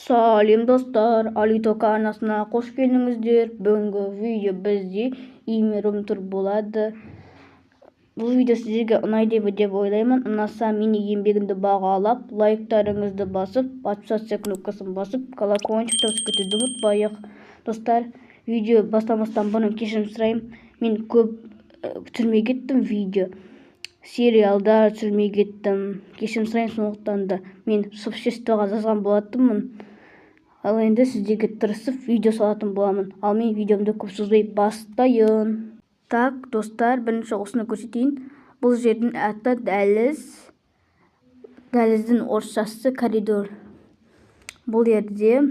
Салем достар, Алитока арнасына қош келдіңіздер. Бүгінгі видео бізде имерім тұр болады. Бұл видео сіздерге ұнайды деп ойлаймын. Ұнаса мені еңбегімді бағалап, лайктарыңызды басып, подписаться кнопкасын басып, колокольчикті өткізуді ұмытпайық. Достар, видео бастамастан бұрын кешірім сұраймын. Мен көп түсірмей кеттім видео. Сериалдар түсірмей кеттім. Кешірім сұраймын, сондықтан да мен сообществоға жазған болатынмын. Ал енді сіздерге тырысып видео салатын боламын. Ал мен видеомды көп созбай бастайын. Так, достар, бірінші осыны көрсетейін. Бұл жердің аты дәліз. Дәліздің орысшасы коридор. Бұл жерде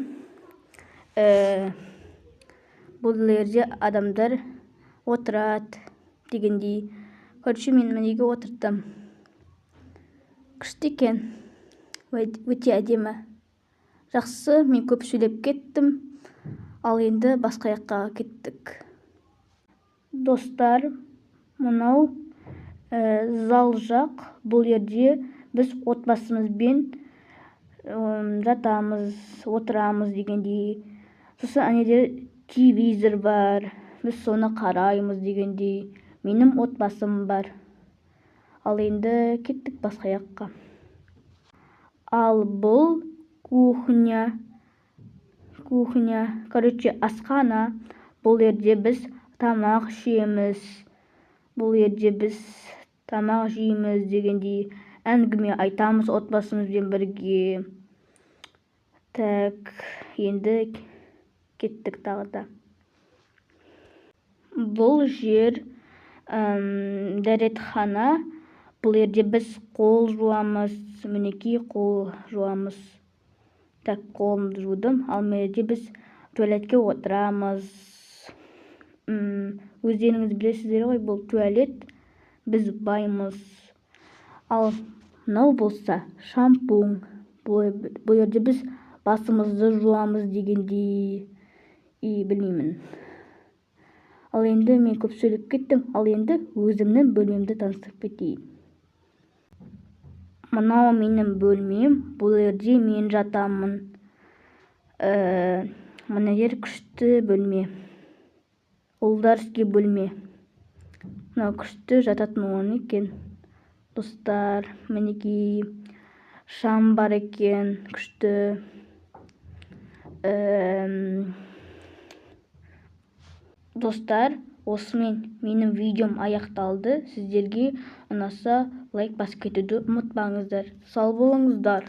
адамдар отырады дегендей. Короче, мен мінеге отырдым. Күшті екен. Өте әдемі. Жақсы, мен көп сөйлеп кеттім. Ал енді басқа жаққа кеттік. Достар, мынау зал жақ. Бұл жерде біз отбасымызбен жатамыз, отырамыз дегендей. Сосын анеде телевизор бар. Біз соны қараймыз дегендей. Менің отбасым бар. Ал енді кеттік басқа жаққа. Ал бұл кухня. Короче, асхана. Бұл жерде біз тамақ ішеміз. Бұл жерде біз тамақ жейміз дегендей. Әңгіме айтамыз отбасымызбен бірге. Так, енді кеттік тағы да. Бұл жер дәретхана. Бұл жерде біз қол жуамыз. Мінекей қол жуамыз. Так, қолымды жудым. Ал мерде біз туалетке отырамыз. Өздеріңіз білесіздер ғой, бұл туалет. Біз баймыз. Ал мынау болса шампунь. Бұл жерде біз басымызды жуамыз дегендей. Білмеймін. Ал енді мен көп сөйлеп кеттім. Ал енді өзімнің бөлмемді таныстырып кетейін. Мынау менің бөлмем. Бұл жерде мен жатамын. Мына жер күшті бөлме. Ұлдарский бөлме. Мынау күшті жататын орын екен. Достар, мінекей шам бар екен. Күшті. Достар, осымен менің видеом аяқталды. Сіздерге ұнаса лайк басып кетуді ұмытпаңыздар. Сау болыңыздар.